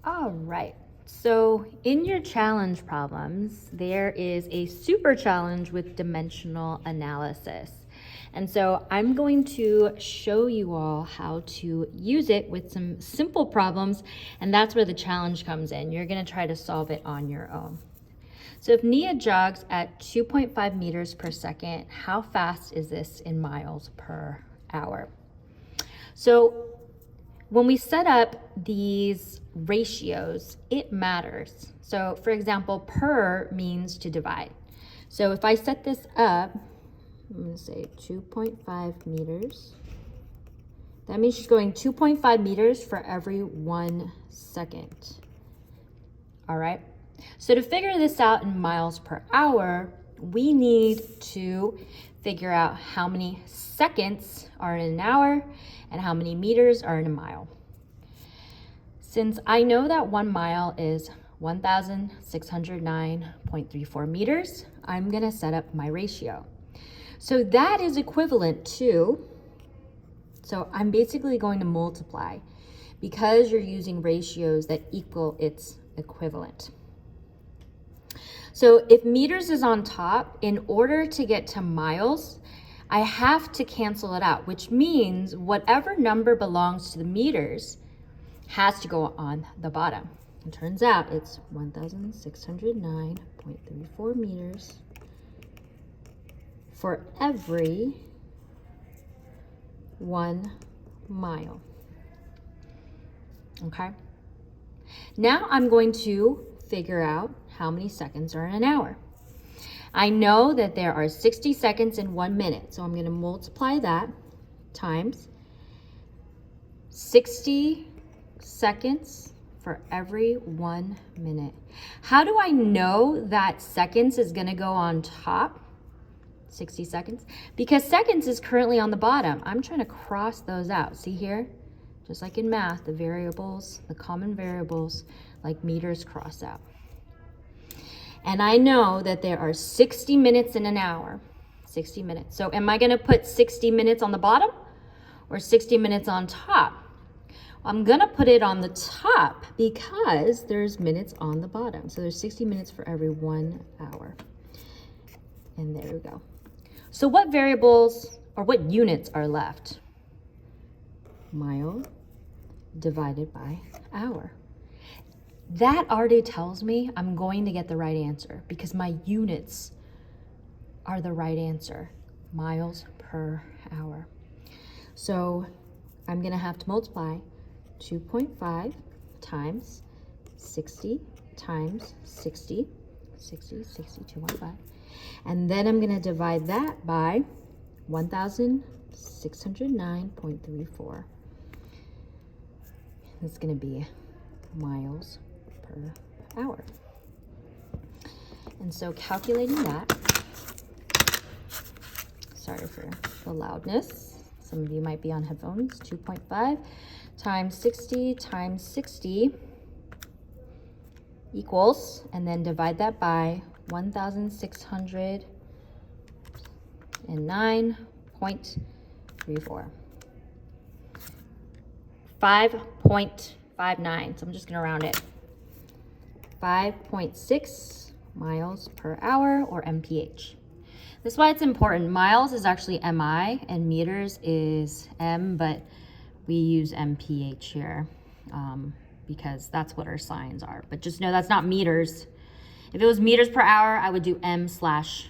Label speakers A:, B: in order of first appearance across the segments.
A: All right. So in your challenge problems, there is a super challenge with dimensional analysis. And so I'm going to show you all how to use it with some simple problems, and that's where the challenge comes in. You're going to try to solve it on your own. So if Nia jogs at 2.5 meters per second, how fast is this in miles per hour? So when we set up these ratios, it matters. So for example, per means to divide. So if I set this up, I'm going to say 2.5 meters. That means she's going 2.5 meters for every 1 second. All right. So to figure this out in miles per hour, we need to figure out how many seconds are in an hour and how many meters are in a mile. Since I know that 1 mile is 1,609.34 meters, I'm going to set up my ratio. So that is equivalent to, so I'm basically going to multiply because you're using ratios that equal its equivalent. So if meters is on top, in order to get to miles, I have to cancel it out, which means whatever number belongs to the meters has to go on the bottom. It turns out it's 1,609.34 meters for every 1 mile. Okay. Now I'm going to figure out how many seconds are in an hour. I know that there are 60 seconds in 1 minute, so I'm going to multiply that times 60 seconds for every 1 minute. How do I know that seconds is going to go on top? 60 seconds? Because seconds is currently on the bottom. I'm trying to cross those out. See here? Just like in math, the variables, the common variables, like meters cross out. And I know that there are 60 minutes in an hour. 60 minutes. So am I going to put 60 minutes on the bottom or 60 minutes on top? I'm going to put it on the top because there's minutes on the bottom. So there's 60 minutes for every 1 hour. And there we go. So what variables or what units are left? Mile divided by hour. That already tells me I'm going to get the right answer because my units are the right answer. Miles per hour. So I'm going to have to multiply 2.5 times 60 times 60, 2.5. And then I'm going to divide that by 1,609.34. It's going to be miles per hour. And so calculating that, sorry for the loudness. Some of you might be on headphones. 2.5 times 60 times 60 equals, and then divide that by 1,609.34. 5.59, so I'm just gonna round it. 5.6 miles per hour, or mph. This is why it's important. Miles is actually mi and meters is m, but we use mph here because that's what our signs are. But just know that's not meters. If it was meters per hour, I would do m/h.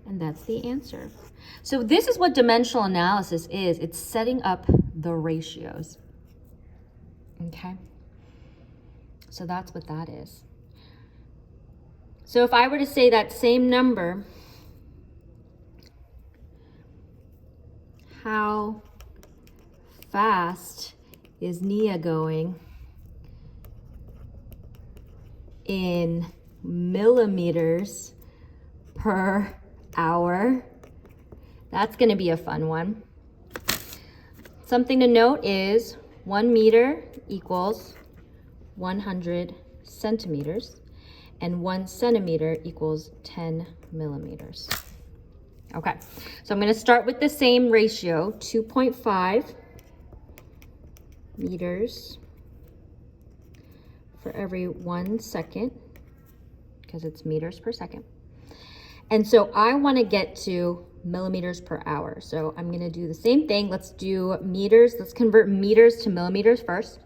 A: And that's the answer. So this is what dimensional analysis is. It's setting up the ratios. Okay? So that's what that is. So if I were to say that same number, how fast is Nia going in millimeters per hour? That's going to be a fun one. Something to note is 1 meter equals 100 centimeters, and 1 centimeter equals 10 millimeters. Okay, so I'm going to start with the same ratio, 2.5 meters for every 1 second, because it's meters per second. And so I want to get to millimeters per hour. So I'm going to do the same thing. Let's do meters. Let's convert meters to millimeters first.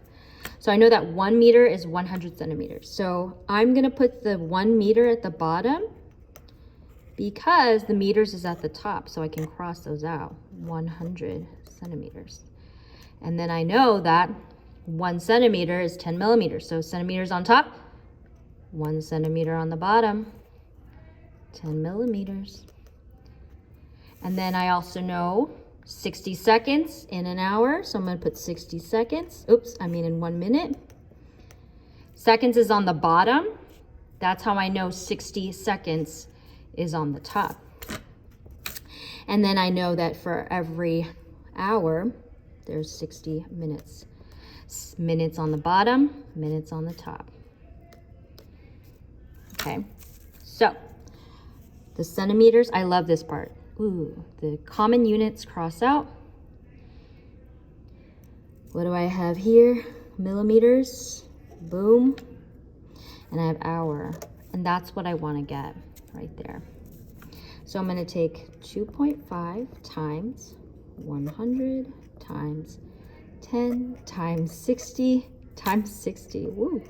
A: So I know that 1 meter is 100 centimeters. So I'm going to put the 1 meter at the bottom because the meters is at the top. So I can cross those out. 100 centimeters. And then I know that 1 centimeter is 10 millimeters. So centimeters on top, 1 centimeter on the bottom, 10 millimeters. And then I also know 60 seconds in an hour. So I'm going to put 60 seconds. Oops, I mean in 1 minute. Seconds is on the bottom. That's how I know 60 seconds is on the top. And then I know that for every hour, there's 60 minutes. Minutes on the bottom, minutes on the top. Okay, so the centimeters, I love this part. Ooh, the common units cross out. What do I have here? Millimeters, boom. And I have hour, and that's what I want to get right there. So I'm going to take 2.5 times 100 times 10 times 60 times 60. Woo.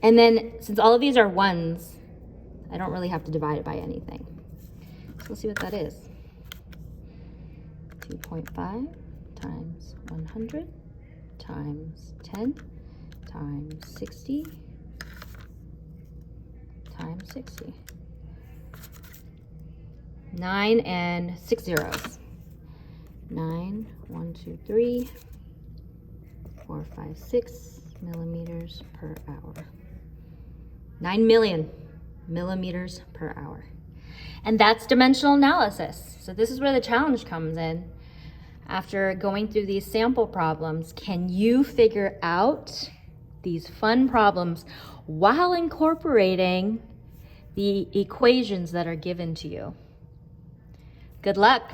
A: And then since all of these are ones, I don't really have to divide it by anything. So let's see what that is. 2.5 times 100 times 10 times 60 times 60. 9 and 6 zeros. 9, 1, 2, 3, 4, 5, 6 millimeters per hour. 9 million millimeters per hour. And that's dimensional analysis. So this is where the challenge comes in. After going through these sample problems, can you figure out these fun problems while incorporating the equations that are given to you? Good luck.